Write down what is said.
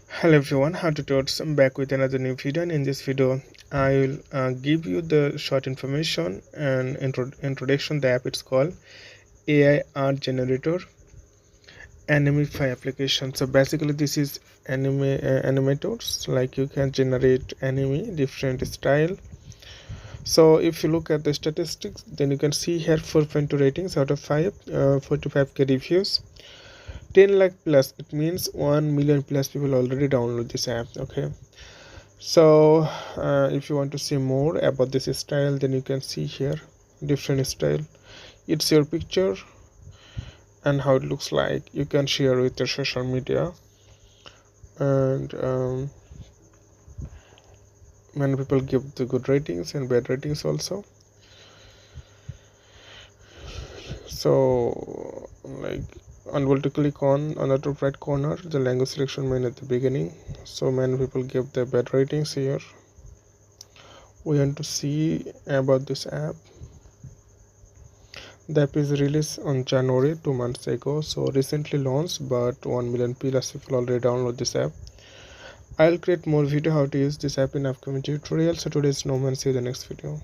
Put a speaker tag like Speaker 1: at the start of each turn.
Speaker 1: Hello everyone, how to totes. I'm back with another new video, and in this video I will give you the short information and introduction. The app it's called AI art generator Animeify application. So basically this is animators, like you can generate anime different style. So if you look at the statistics, then you can see here 4.2 ratings out of 5, 45k reviews, 10 lakh plus. It means 1 million plus people already download this app. Okay, so if you want to see more about this style, then you can see here different style. It's your picture and how it looks like. You can share with your social media, and many people give the good ratings and bad ratings also. So like, and we'll to click on the top right corner the language selection menu at the beginning. So many people give the bad ratings here. We want to see about this app. The app is released on January, 2 months ago, so recently launched, but 1 million plus people already download this app. I'll create more video how to use this app in upcoming tutorials. So today's no man, see you in the next video.